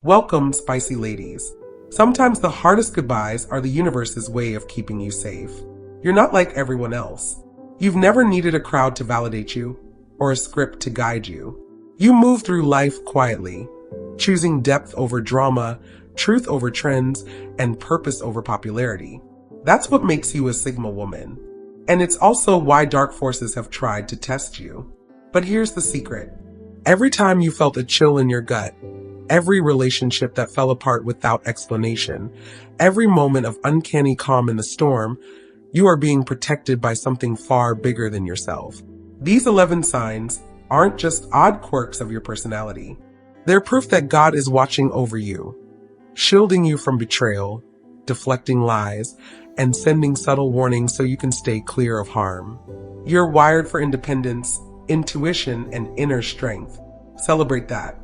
Welcome, spicy ladies. Sometimes the hardest goodbyes are the universe's way of keeping you safe. You're not like everyone else. You've never needed a crowd to validate you or a script to guide you. You move through life quietly, choosing depth over drama, truth over trends, and purpose over popularity. That's what makes you a Sigma woman. And it's also why dark forces have tried to test you. But here's the secret. Every time you felt a chill in your gut, every relationship that fell apart without explanation, every moment of uncanny calm in the storm, you are being protected by something far bigger than yourself. These 11 signs aren't just odd quirks of your personality. They're proof that God is watching over you, shielding you from betrayal, deflecting lies, and sending subtle warnings so you can stay clear of harm. You're wired for independence, intuition, and inner strength. Celebrate that.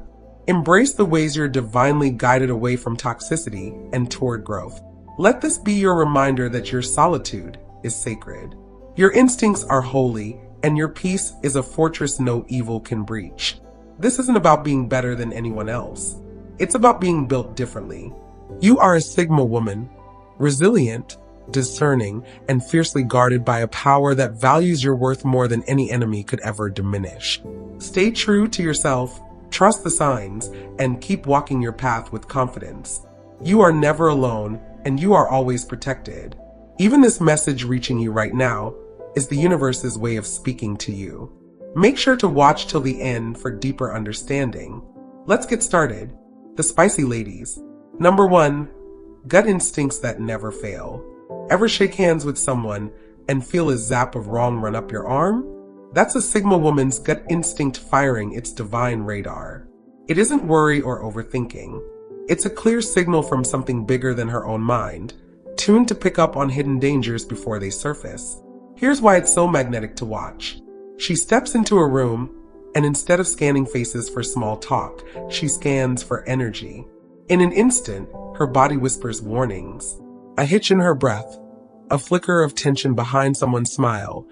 Embrace the ways you're divinely guided away from toxicity and toward growth. Let this be your reminder that your solitude is sacred. Your instincts are holy, and your peace is a fortress no evil can breach. This isn't about being better than anyone else. It's about being built differently. You are a Sigma woman, resilient, discerning, and fiercely guarded by a power that values your worth more than any enemy could ever diminish. Stay true to yourself. Trust the signs, and keep walking your path with confidence. You are never alone, and you are always protected. Even this message reaching you right now is the universe's way of speaking to you. Make sure to watch till the end for deeper understanding. Let's get started. The spicy ladies. Number 1, gut instincts that never fail. Ever shake hands with someone and feel a zap of wrong run up your arm? That's a Sigma woman's gut instinct firing its divine radar. It isn't worry or overthinking. It's a clear signal from something bigger than her own mind, tuned to pick up on hidden dangers before they surface. Here's why it's so magnetic to watch. She steps into a room, and instead of scanning faces for small talk, she scans for energy. In an instant, her body whispers warnings. A hitch in her breath, a flicker of tension behind someone's smile,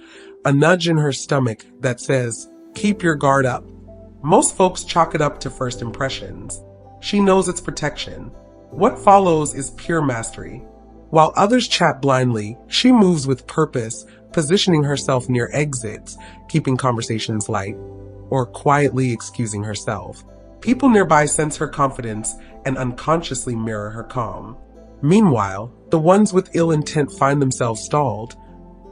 a nudge in her stomach that says, keep your guard up. Most folks chalk it up to first impressions. She knows it's protection. What follows is pure mastery. While others chat blindly, she moves with purpose, positioning herself near exits, keeping conversations light, or quietly excusing herself. People nearby sense her confidence and unconsciously mirror her calm. Meanwhile, the ones with ill intent find themselves stalled,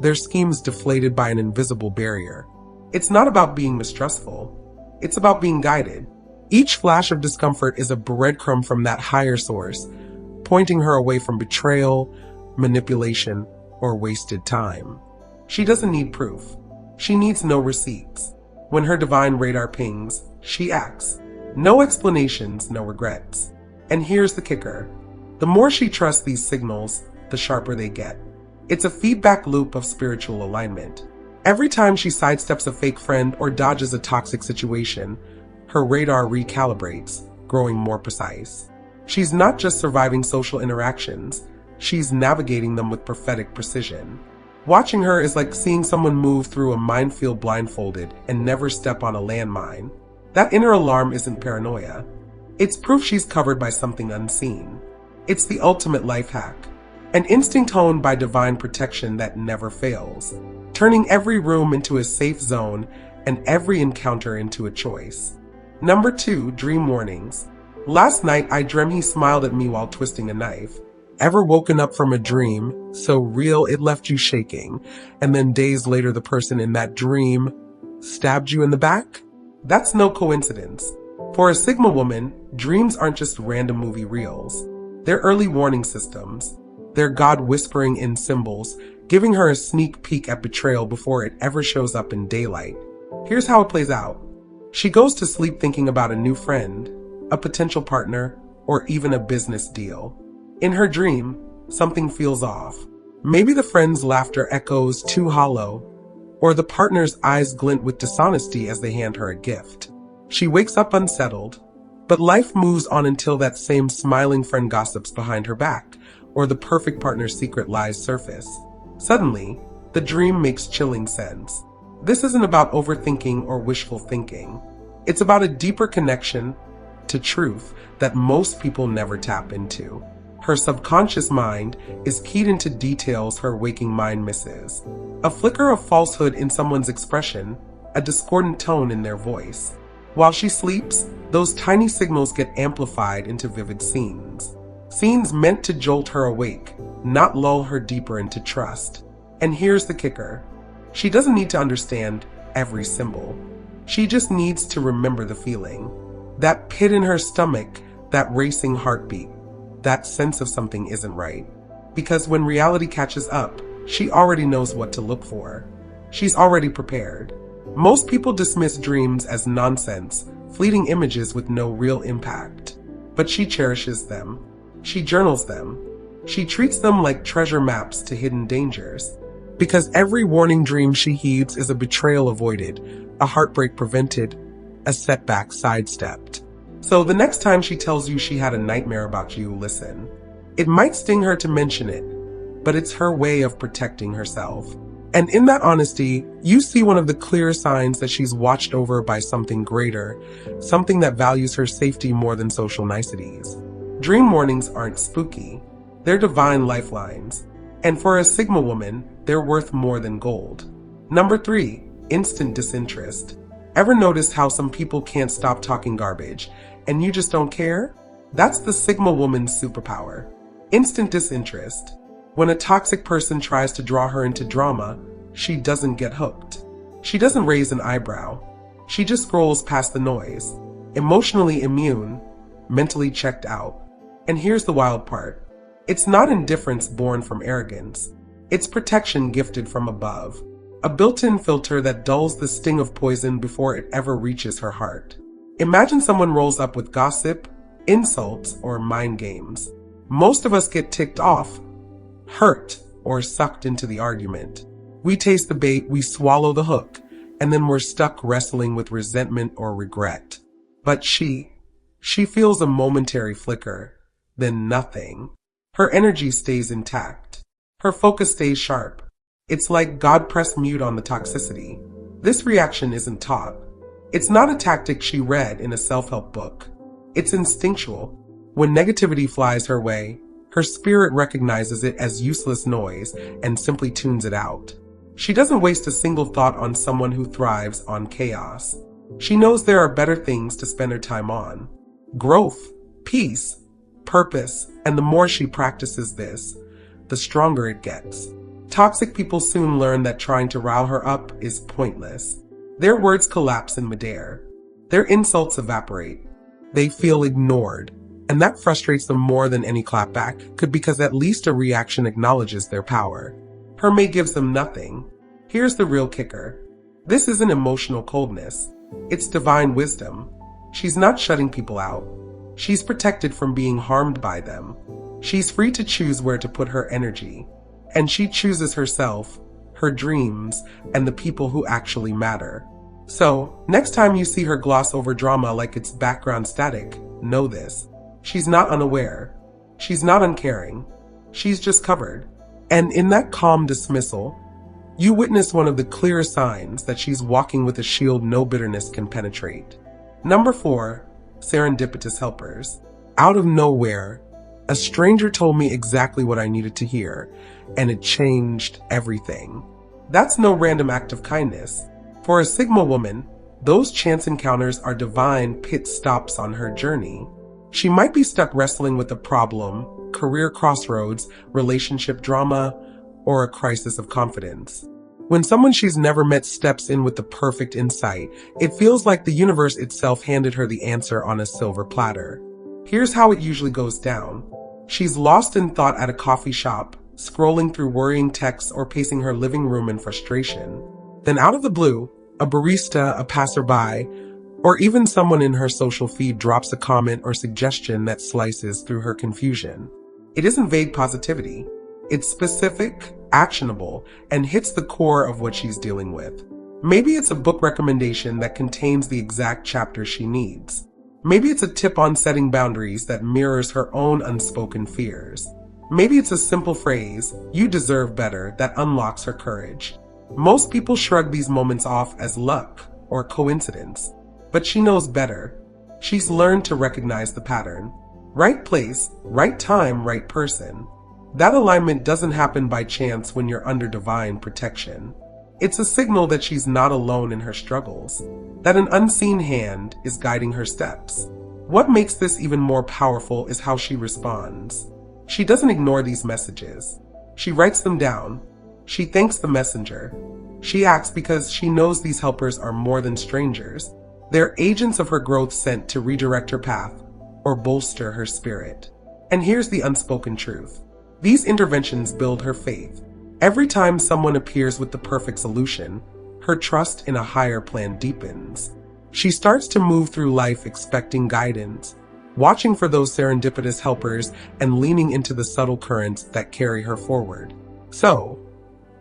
their schemes deflated by an invisible barrier. It's not about being mistrustful. It's about being guided. Each flash of discomfort is a breadcrumb from that higher source, pointing her away from betrayal, manipulation, or wasted time. She doesn't need proof. She needs no receipts. When her divine radar pings, she acts. No explanations, no regrets. And here's the kicker. The more she trusts these signals, the sharper they get. It's a feedback loop of spiritual alignment. Every time she sidesteps a fake friend or dodges a toxic situation, her radar recalibrates, growing more precise. She's not just surviving social interactions, she's navigating them with prophetic precision. Watching her is like seeing someone move through a minefield blindfolded and never step on a landmine. That inner alarm isn't paranoia. It's proof she's covered by something unseen. It's the ultimate life hack. An instinct honed by divine protection that never fails, turning every room into a safe zone and every encounter into a choice. Number 2, dream warnings. Last night I dreamt he smiled at me while twisting a knife. Ever woken up from a dream so real it left you shaking, and then days later the person in that dream stabbed you in the back? That's no coincidence. For a Sigma woman, dreams aren't just random movie reels. They're early warning systems. They're God whispering in symbols, giving her a sneak peek at betrayal before it ever shows up in daylight. Here's how it plays out. She goes to sleep thinking about a new friend, a potential partner, or even a business deal. In her dream, something feels off. Maybe the friend's laughter echoes too hollow, or the partner's eyes glint with dishonesty as they hand her a gift. She wakes up unsettled, but life moves on until that same smiling friend gossips behind her back, or the perfect partner's secret lies surface. Suddenly, the dream makes chilling sense. This isn't about overthinking or wishful thinking. It's about a deeper connection to truth that most people never tap into. Her subconscious mind is keyed into details her waking mind misses. A flicker of falsehood in someone's expression, a discordant tone in their voice. While she sleeps, those tiny signals get amplified into vivid scenes. Scenes meant to jolt her awake, not lull her deeper into trust. And here's the kicker. She doesn't need to understand every symbol. She just needs to remember the feeling. That pit in her stomach, that racing heartbeat, that sense of something isn't right. Because when reality catches up, she already knows what to look for. She's already prepared. Most people dismiss dreams as nonsense, fleeting images with no real impact. But she cherishes them. She journals them. She treats them like treasure maps to hidden dangers. Because every warning dream she heeds is a betrayal avoided, a heartbreak prevented, a setback sidestepped. So the next time she tells you she had a nightmare about you, listen. It might sting her to mention it, but it's her way of protecting herself. And in that honesty, you see one of the clear signs that she's watched over by something greater, something that values her safety more than social niceties. Dream warnings aren't spooky. They're divine lifelines. And for a Sigma woman, they're worth more than gold. Number 3, instant disinterest. Ever notice how some people can't stop talking garbage, and you just don't care? That's the Sigma woman's superpower. Instant disinterest. When a toxic person tries to draw her into drama, she doesn't get hooked. She doesn't raise an eyebrow. She just scrolls past the noise. Emotionally immune, mentally checked out. And here's the wild part. It's not indifference born from arrogance. It's protection gifted from above. A built-in filter that dulls the sting of poison before it ever reaches her heart. Imagine someone rolls up with gossip, insults, or mind games. Most of us get ticked off, hurt, or sucked into the argument. We taste the bait, we swallow the hook, and then we're stuck wrestling with resentment or regret. But she feels a momentary flicker, then nothing. Her energy stays intact. Her focus stays sharp. It's like God pressed mute on the toxicity. This reaction isn't taught. It's not a tactic she read in a self-help book. It's instinctual. When negativity flies her way, her spirit recognizes it as useless noise and simply tunes it out. She doesn't waste a single thought on someone who thrives on chaos. She knows there are better things to spend her time on. Growth, peace, purpose, and the more she practices this, the stronger it gets. Toxic people soon learn that trying to rile her up is pointless. Their words collapse in midair. Their insults evaporate. They feel ignored. And that frustrates them more than any clapback could, because at least a reaction acknowledges their power. Her mate gives them nothing. Here's the real kicker. This isn't emotional coldness. It's divine wisdom. She's not shutting people out. She's protected from being harmed by them. She's free to choose where to put her energy. And she chooses herself, her dreams, and the people who actually matter. So, next time you see her gloss over drama like it's background static, know this. She's not unaware. She's not uncaring. She's just covered. And in that calm dismissal, you witness one of the clearest signs that she's walking with a shield no bitterness can penetrate. Number 4, serendipitous helpers. Out of nowhere, a stranger told me exactly what I needed to hear, and it changed everything. That's no random act of kindness. For a Sigma woman, those chance encounters are divine pit stops on her journey. She might be stuck wrestling with a problem, career crossroads, relationship drama, or a crisis of confidence. When someone she's never met steps in with the perfect insight, it feels like the universe itself handed her the answer on a silver platter. Here's how it usually goes down. She's lost in thought at a coffee shop, scrolling through worrying texts, or pacing her living room in frustration. Then out of the blue, a barista, a passerby, or even someone in her social feed drops a comment or suggestion that slices through her confusion. It isn't vague positivity. It's specific, actionable, and hits the core of what she's dealing with. Maybe it's a book recommendation that contains the exact chapter she needs. Maybe it's a tip on setting boundaries that mirrors her own unspoken fears. Maybe it's a simple phrase, "You deserve better," that unlocks her courage. Most people shrug these moments off as luck or coincidence, but she knows better. She's learned to recognize the pattern. Right place, right time, right person. That alignment doesn't happen by chance when you're under divine protection. It's a signal that she's not alone in her struggles, that an unseen hand is guiding her steps. What makes this even more powerful is how she responds. She doesn't ignore these messages. She writes them down. She thanks the messenger. She acts because she knows these helpers are more than strangers. They're agents of her growth sent to redirect her path or bolster her spirit. And here's the unspoken truth. These interventions build her faith. Every time someone appears with the perfect solution, her trust in a higher plan deepens. She starts to move through life expecting guidance, watching for those serendipitous helpers and leaning into the subtle currents that carry her forward. So,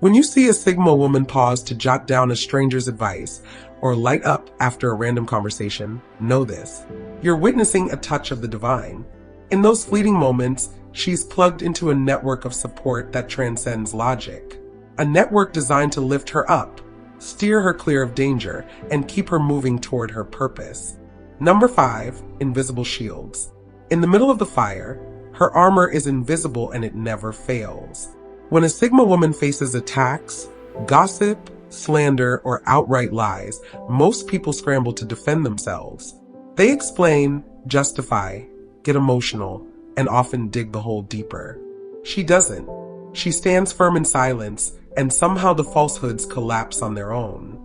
when you see a Sigma woman pause to jot down a stranger's advice or light up after a random conversation, know this. You're witnessing a touch of the divine. In those fleeting moments, she's plugged into a network of support that transcends logic. A network designed to lift her up, steer her clear of danger, and keep her moving toward her purpose. Number 5, invisible shields. In the middle of the fire, her armor is invisible and it never fails. When a Sigma woman faces attacks, gossip, slander, or outright lies, most people scramble to defend themselves. They explain, justify, get emotional, and often dig the hole deeper. She doesn't. She stands firm in silence, and somehow the falsehoods collapse on their own.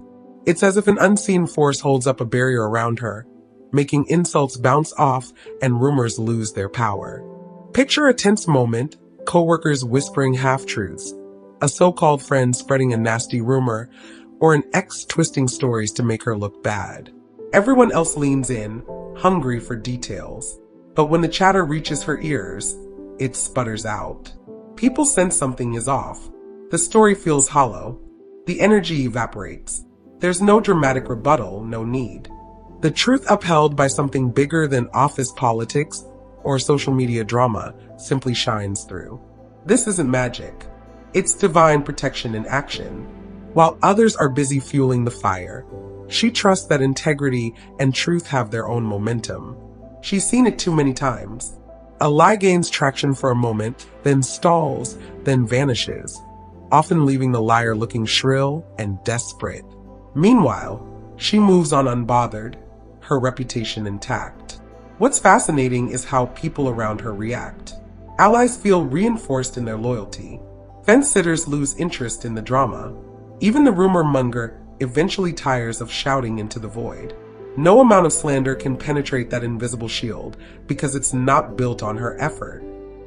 It's as if an unseen force holds up a barrier around her, making insults bounce off and rumors lose their power. Picture a tense moment, coworkers whispering half-truths, a so-called friend spreading a nasty rumor, or an ex twisting stories to make her look bad. Everyone else leans in, hungry for details. But when the chatter reaches her ears, it sputters out. People sense something is off. The story feels hollow. The energy evaporates. There's no dramatic rebuttal, no need. The truth upheld by something bigger than office politics or social media drama simply shines through. This isn't magic. It's divine protection in action. While others are busy fueling the fire, she trusts that integrity and truth have their own momentum. She's seen it too many times. A lie gains traction for a moment, then stalls, then vanishes, often leaving the liar looking shrill and desperate. Meanwhile, she moves on unbothered, her reputation intact. What's fascinating is how people around her react. Allies feel reinforced in their loyalty. Fence-sitters lose interest in the drama. Even the rumor monger eventually tires of shouting into the void. No amount of slander can penetrate that invisible shield because it's not built on her effort.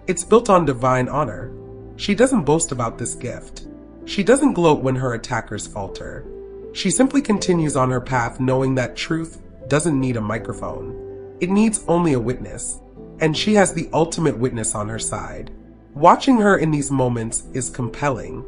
It's built on divine honor. She doesn't boast about this gift. She doesn't gloat when her attackers falter. She simply continues on her path knowing that truth doesn't need a microphone. It needs only a witness. And she has the ultimate witness on her side. Watching her in these moments is compelling.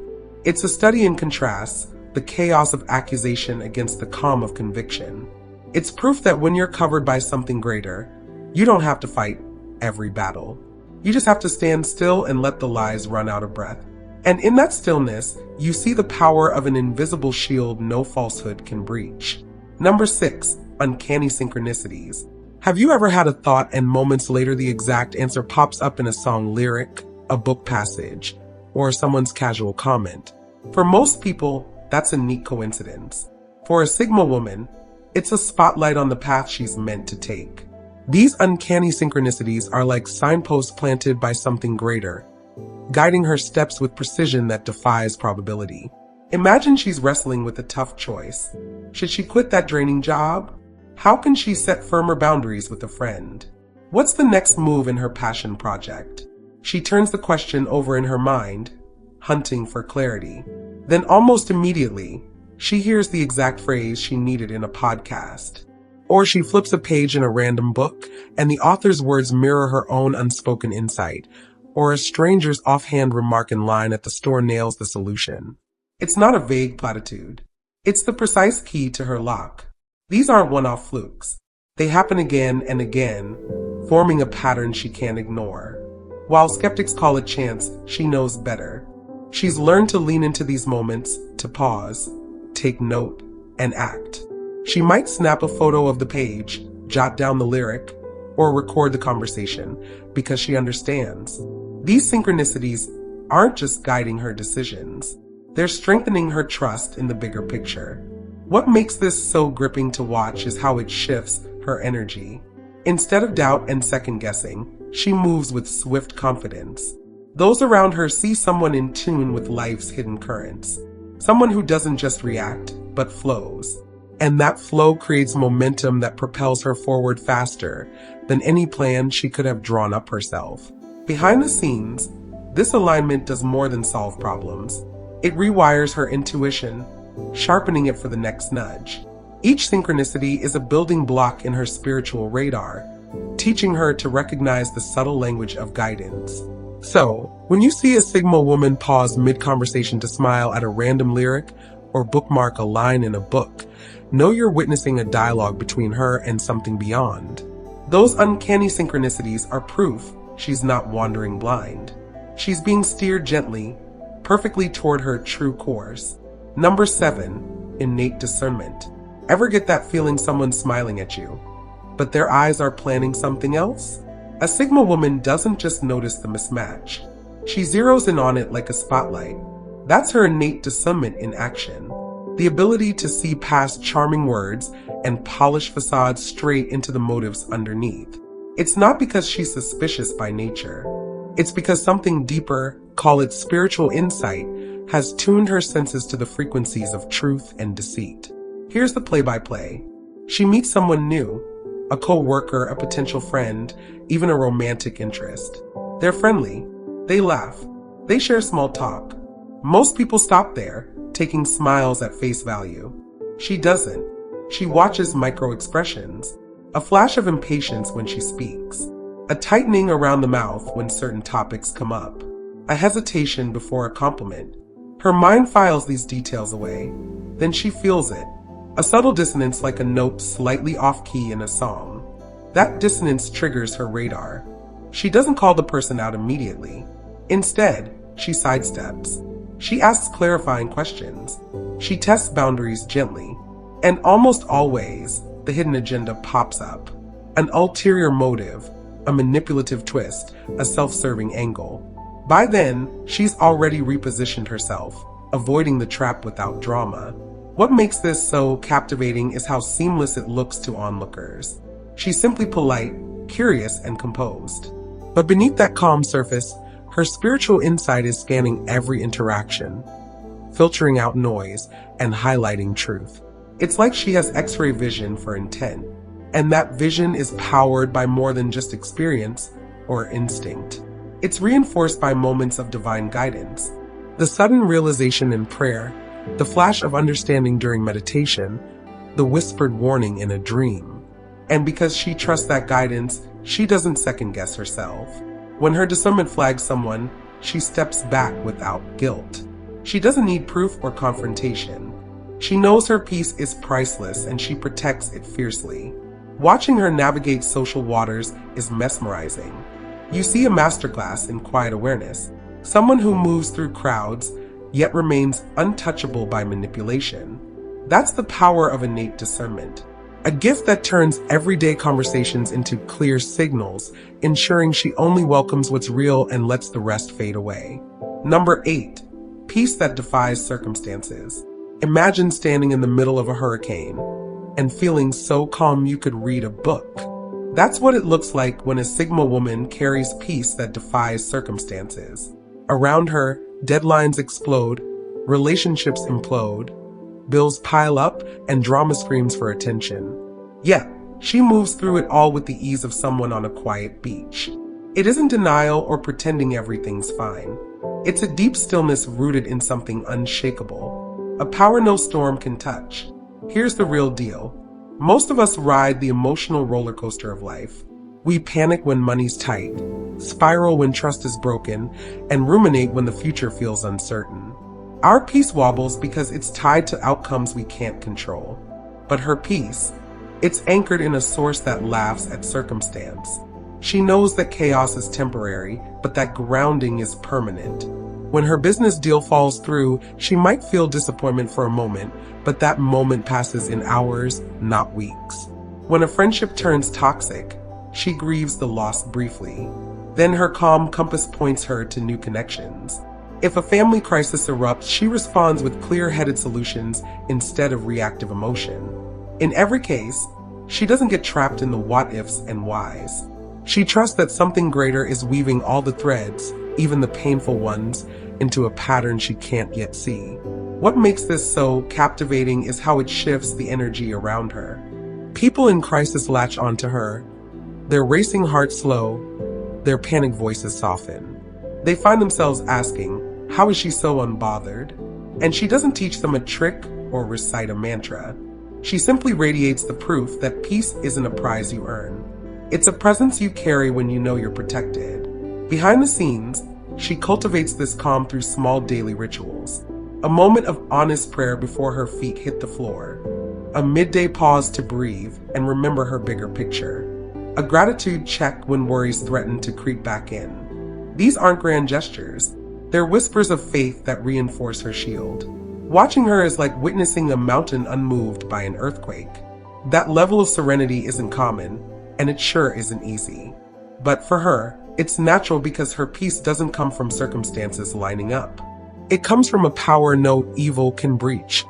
It's a study in contrasts, the chaos of accusation against the calm of conviction. It's proof that when you're covered by something greater, you don't have to fight every battle. You just have to stand still and let the lies run out of breath. And in that stillness, you see the power of an invisible shield no falsehood can breach. Number 6, uncanny synchronicities. Have you ever had a thought and moments later the exact answer pops up in a song lyric, a book passage, or someone's casual comment? For most people, that's a neat coincidence. For a Sigma woman, it's a spotlight on the path she's meant to take. These uncanny synchronicities are like signposts planted by something greater, guiding her steps with precision that defies probability. Imagine she's wrestling with a tough choice. Should she quit that draining job? How can she set firmer boundaries with a friend? What's the next move in her passion project? She turns the question over in her mind, hunting for clarity. Then almost immediately, she hears the exact phrase she needed in a podcast. Or she flips a page in a random book, and the author's words mirror her own unspoken insight. Or a stranger's offhand remark in line at the store nails the solution. It's not a vague platitude. It's the precise key to her lock. These aren't one-off flukes. They happen again and again, forming a pattern she can't ignore. While skeptics call it chance, she knows better. She's learned to lean into these moments, to pause, take note, and act. She might snap a photo of the page, jot down the lyric, or record the conversation because she understands. These synchronicities aren't just guiding her decisions, they're strengthening her trust in the bigger picture. What makes this so gripping to watch is how it shifts her energy. Instead of doubt and second guessing, she moves with swift confidence. Those around her see someone in tune with life's hidden currents, someone who doesn't just react, but flows. And that flow creates momentum that propels her forward faster than any plan she could have drawn up herself. Behind the scenes, this alignment does more than solve problems. It rewires her intuition, sharpening it for the next nudge. Each synchronicity is a building block in her spiritual radar, teaching her to recognize the subtle language of guidance. So, when you see a Sigma woman pause mid-conversation to smile at a random lyric or bookmark a line in a book, know you're witnessing a dialogue between her and something beyond. Those uncanny synchronicities are proof she's not wandering blind. She's being steered gently, perfectly toward her true course. Number 7, innate discernment. Ever get that feeling someone's smiling at you, but their eyes are planning something else? A Sigma woman doesn't just notice the mismatch. She zeroes in on it like a spotlight. That's her innate discernment in action. The ability to see past charming words and polished facades straight into the motives underneath. It's not because she's suspicious by nature. It's because something deeper, call it spiritual insight, has tuned her senses to the frequencies of truth and deceit. Here's the play-by-play. She meets someone new, a co-worker, a potential friend, even a romantic interest. They're friendly. They laugh. They share small talk. Most people stop there, taking smiles at face value. She doesn't. She watches micro-expressions, a flash of impatience when she speaks, a tightening around the mouth when certain topics come up, a hesitation before a compliment. Her mind files these details away. Then she feels it. A subtle dissonance like a note slightly off-key in a song. That dissonance triggers her radar. She doesn't call the person out immediately. Instead, she sidesteps. She asks clarifying questions. She tests boundaries gently. And almost always, the hidden agenda pops up. An ulterior motive, a manipulative twist, a self-serving angle. By then, she's already repositioned herself, avoiding the trap without drama. What makes this so captivating is how seamless it looks to onlookers. She's simply polite, curious, and composed. But beneath that calm surface, her spiritual insight is scanning every interaction, filtering out noise and highlighting truth. It's like she has X-ray vision for intent, and that vision is powered by more than just experience or instinct. It's reinforced by moments of divine guidance, the sudden realization in prayer, the flash of understanding during meditation, the whispered warning in a dream. And because she trusts that guidance, she doesn't second-guess herself. When her discernment flags someone, she steps back without guilt. She doesn't need proof or confrontation. She knows her peace is priceless and she protects it fiercely. Watching her navigate social waters is mesmerizing. You see a masterclass in quiet awareness, someone who moves through crowds yet remains untouchable by manipulation. That's the power of innate discernment. A gift that turns everyday conversations into clear signals, ensuring she only welcomes what's real and lets the rest fade away. Number 8, peace that defies circumstances. Imagine standing in the middle of a hurricane and feeling so calm you could read a book. That's what it looks like when a Sigma woman carries peace that defies circumstances. Around her, deadlines explode, relationships implode, bills pile up, and drama screams for attention. Yet, she moves through it all with the ease of someone on a quiet beach. It isn't denial or pretending everything's fine. It's a deep stillness rooted in something unshakable, a power no storm can touch. Here's the real deal. Most of us ride the emotional roller coaster of life. We panic when money's tight, spiral when trust is broken, and ruminate when the future feels uncertain. Our peace wobbles because it's tied to outcomes we can't control. But her peace, it's anchored in a source that laughs at circumstance. She knows that chaos is temporary, but that grounding is permanent. When her business deal falls through, she might feel disappointment for a moment, but that moment passes in hours, not weeks. When a friendship turns toxic, she grieves the loss briefly. Then her calm compass points her to new connections. If a family crisis erupts, she responds with clear-headed solutions instead of reactive emotion. In every case, she doesn't get trapped in the what-ifs and whys. She trusts that something greater is weaving all the threads, even the painful ones, into a pattern she can't yet see. What makes this so captivating is how it shifts the energy around her. People in crisis latch onto her, their racing hearts slow, their panic voices soften. They find themselves asking, how is she so unbothered? And she doesn't teach them a trick or recite a mantra. She simply radiates the proof that peace isn't a prize you earn. It's a presence you carry when you know you're protected. Behind the scenes, she cultivates this calm through small daily rituals. A moment of honest prayer before her feet hit the floor. A midday pause to breathe and remember her bigger picture. A gratitude check when worries threaten to creep back in. These aren't grand gestures. They're whispers of faith that reinforce her shield. Watching her is like witnessing a mountain unmoved by an earthquake. That level of serenity isn't common, and it sure isn't easy. But for her, it's natural because her peace doesn't come from circumstances lining up. It comes from a power no evil can breach,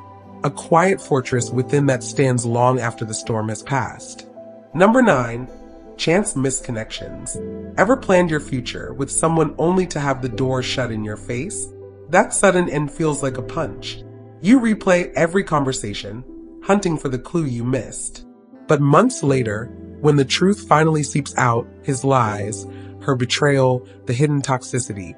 a quiet fortress within that stands long after the storm has passed. Number 9. Chance misconnections. Ever planned your future with someone only to have the door shut in your face? That sudden end feels like a punch. You replay every conversation, hunting for the clue you missed. But months later, when the truth finally seeps out, his lies, her betrayal, the hidden toxicity,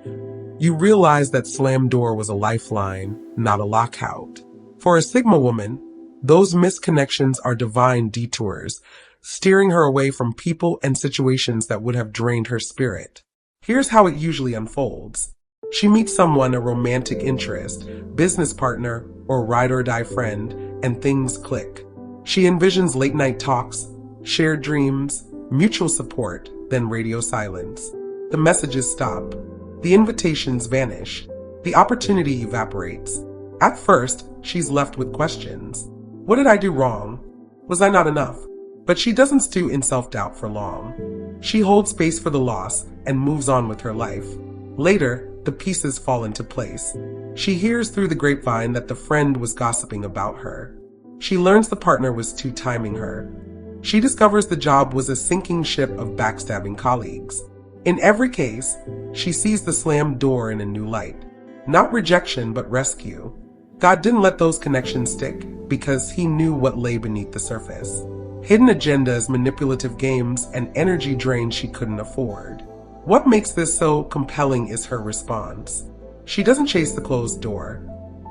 you realize that slammed door was a lifeline, not a lockout. For a Sigma woman, those misconnections are divine detours, steering her away from people and situations that would have drained her spirit. Here's how it usually unfolds. She meets someone, a romantic interest, business partner, or ride-or-die friend, and things click. She envisions late-night talks, shared dreams, mutual support, then radio silence. The messages stop. The invitations vanish. The opportunity evaporates. At first, she's left with questions. What did I do wrong? Was I not enough? But she doesn't stew in self-doubt for long. She holds space for the loss and moves on with her life. Later, the pieces fall into place. She hears through the grapevine that the friend was gossiping about her. She learns the partner was two-timing her. She discovers the job was a sinking ship of backstabbing colleagues. In every case, she sees the slammed door in a new light. Not rejection, but rescue. God didn't let those connections stick because he knew what lay beneath the surface. Hidden agendas, manipulative games, and energy drain she couldn't afford. What makes this so compelling is her response. She doesn't chase the closed door.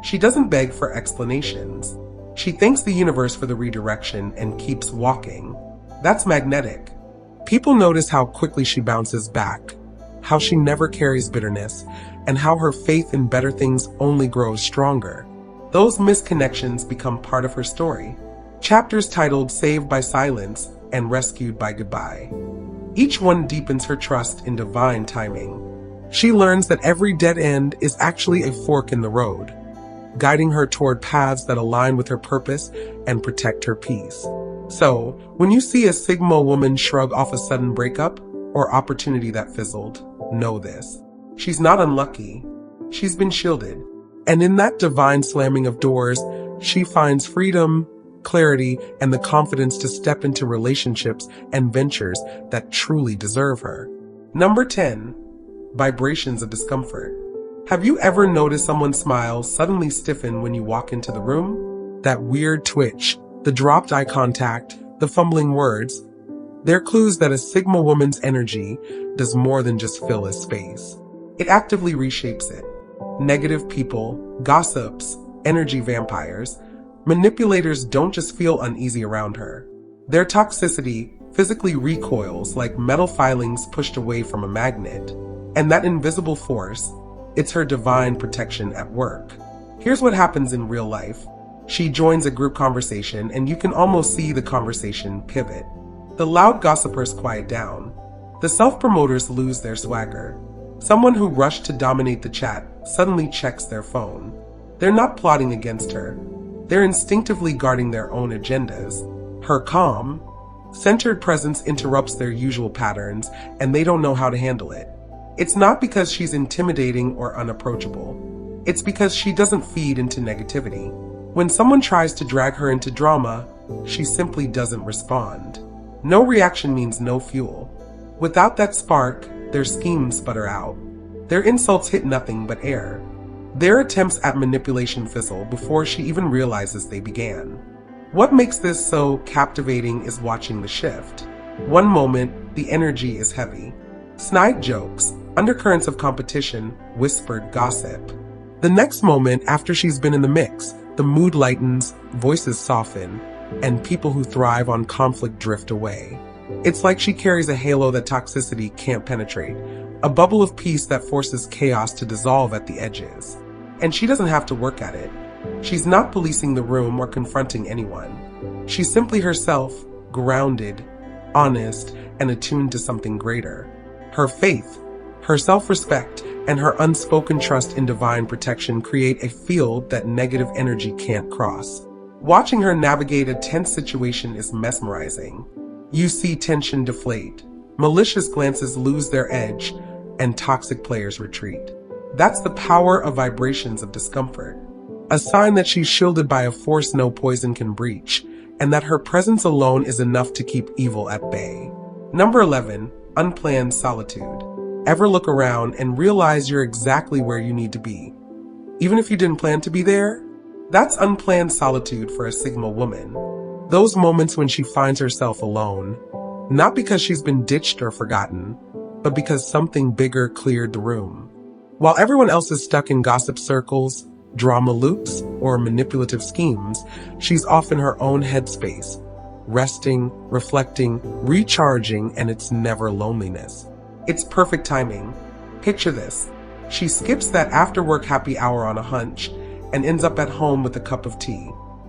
She doesn't beg for explanations. She thanks the universe for the redirection and keeps walking. That's magnetic. People notice how quickly she bounces back, how she never carries bitterness, and how her faith in better things only grows stronger. Those misconnections become part of her story. Chapters titled Saved by Silence and Rescued by Goodbye. Each one deepens her trust in divine timing. She learns that every dead end is actually a fork in the road, guiding her toward paths that align with her purpose and protect her peace. So, when you see a Sigma woman shrug off a sudden breakup or opportunity that fizzled, know this. She's not unlucky. She's been shielded. And in that divine slamming of doors, she finds freedom, clarity, and the confidence to step into relationships and ventures that truly deserve her. Number 10. Vibrations of discomfort. Have you ever noticed someone's smile suddenly stiffen when you walk into the room? That weird twitch, the dropped eye contact, the fumbling words, they're clues that a Sigma woman's energy does more than just fill a space. It actively reshapes it. Negative people, gossips, energy vampires, manipulators don't just feel uneasy around her. Their toxicity physically recoils like metal filings pushed away from a magnet. And that invisible force, it's her divine protection at work. Here's what happens in real life. She joins a group conversation and you can almost see the conversation pivot. The loud gossipers quiet down. The self-promoters lose their swagger. Someone who rushed to dominate the chat suddenly checks their phone. They're not plotting against her. They're instinctively guarding their own agendas. Her calm, Centered presence interrupts their usual patterns, and they don't know how to handle it. It's not because she's intimidating or unapproachable. It's because she doesn't feed into negativity. When someone tries to drag her into drama, she simply doesn't respond. No reaction means no fuel. Without that spark, their schemes sputter out. Their insults hit nothing but air. Their attempts at manipulation fizzle before she even realizes they began. What makes this so captivating is watching the shift. One moment, the energy is heavy. Snide jokes, undercurrents of competition, whispered gossip. The next moment, after she's been in the mix, the mood lightens, voices soften, and people who thrive on conflict drift away. It's like she carries a halo that toxicity can't penetrate, a bubble of peace that forces chaos to dissolve at the edges. And she doesn't have to work at it. She's not policing the room or confronting anyone. She's simply herself, grounded, honest, and attuned to something greater. Her faith, her self-respect, and her unspoken trust in divine protection create a field that negative energy can't cross. Watching her navigate a tense situation is mesmerizing. You see tension deflate, malicious glances lose their edge, and toxic players retreat. That's the power of vibrations of discomfort, a sign that she's shielded by a force no poison can breach, and that her presence alone is enough to keep evil at bay. Number 11, unplanned solitude. Ever look around and realize you're exactly where you need to be, even if you didn't plan to be there? That's unplanned solitude for a Sigma woman. Those moments when she finds herself alone, not because she's been ditched or forgotten, but because something bigger cleared the room. While everyone else is stuck in gossip circles, drama loops, or manipulative schemes, she's off in her own headspace, resting, reflecting, recharging, and it's never loneliness. It's perfect timing. Picture this. She skips that after-work happy hour on a hunch and ends up at home with a cup of tea.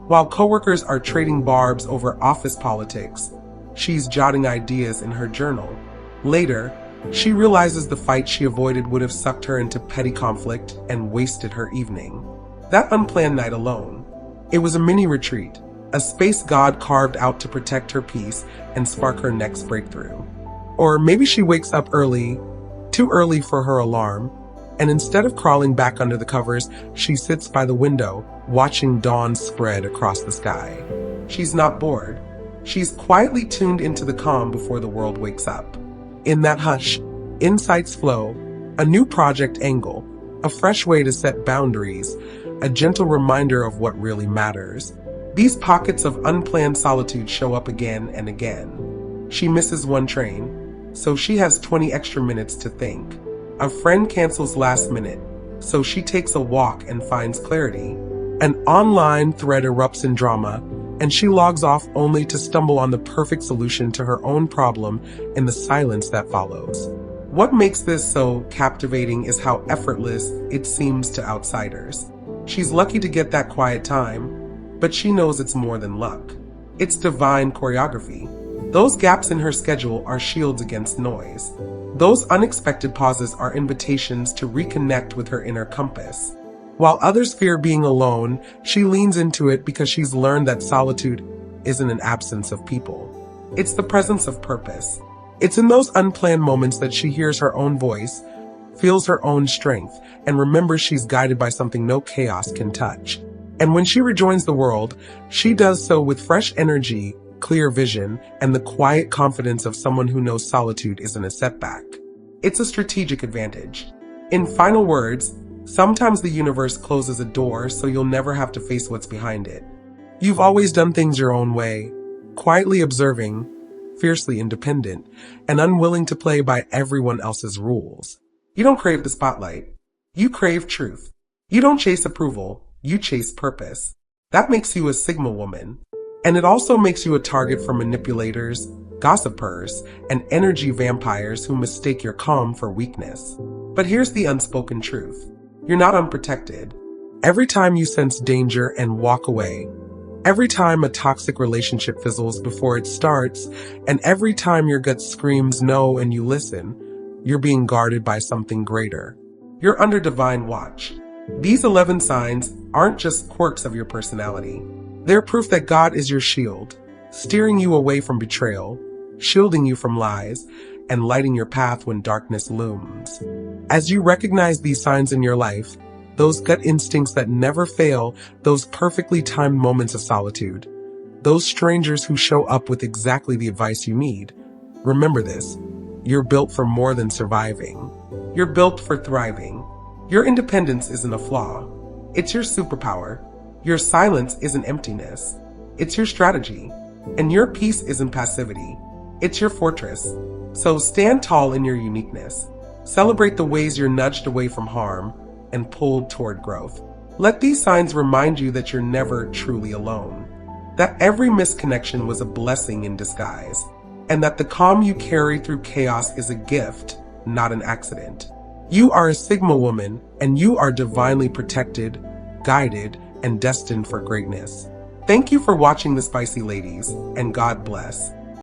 While coworkers are trading barbs over office politics, she's jotting ideas in her journal. Later, she realizes the fight she avoided would have sucked her into petty conflict and wasted her evening. That unplanned night alone, it was a mini retreat, a space God carved out to protect her peace and spark her next breakthrough. Or maybe she wakes up early, too early for her alarm, and instead of crawling back under the covers, she sits by the window, watching dawn spread across the sky. She's not bored. She's quietly tuned into the calm before the world wakes up. In that hush, insights flow, a new project angle, a fresh way to set boundaries, a gentle reminder of what really matters. These pockets of unplanned solitude show up again and again. She misses one train, so she has 20 extra minutes to think. A friend cancels last minute, so she takes a walk and finds clarity. An online thread erupts in drama, and she logs off only to stumble on the perfect solution to her own problem in the silence that follows. What makes this so captivating is how effortless it seems to outsiders. She's lucky to get that quiet time, but she knows it's more than luck. It's divine choreography. Those gaps in her schedule are shields against noise. Those unexpected pauses are invitations to reconnect with her inner compass. While others fear being alone, she leans into it because she's learned that solitude isn't an absence of people. It's the presence of purpose. It's in those unplanned moments that she hears her own voice, feels her own strength, and remembers she's guided by something no chaos can touch. And when she rejoins the world, she does so with fresh energy, clear vision, and the quiet confidence of someone who knows solitude isn't a setback. It's a strategic advantage. In final words, sometimes the universe closes a door so you'll never have to face what's behind it. You've always done things your own way, quietly observing, fiercely independent, and unwilling to play by everyone else's rules. You don't crave the spotlight. You crave truth. You don't chase approval. You chase purpose. That makes you a Sigma woman. And it also makes you a target for manipulators, gossipers, and energy vampires who mistake your calm for weakness. But here's the unspoken truth. You're not unprotected. Every time you sense danger and walk away, every time a toxic relationship fizzles before it starts, and every time your gut screams no and you listen, you're being guarded by something greater. You're under divine watch. These 11 signs aren't just quirks of your personality. They're proof that God is your shield, steering you away from betrayal, shielding you from lies, and lighting your path when darkness looms. As you recognize these signs in your life, those gut instincts that never fail, those perfectly timed moments of solitude, those strangers who show up with exactly the advice you need, remember this: you're built for more than surviving. You're built for thriving. Your independence isn't a flaw. It's your superpower. Your silence isn't emptiness. It's your strategy. And your peace isn't passivity. It's your fortress. So stand tall in your uniqueness. Celebrate the ways you're nudged away from harm and pulled toward growth. Let these signs remind you that you're never truly alone, that every misconnection was a blessing in disguise, and that the calm you carry through chaos is a gift, not an accident. You are a Sigma woman, and you are divinely protected, guided, and destined for greatness. Thank you for watching The Spicy Ladies, and God bless.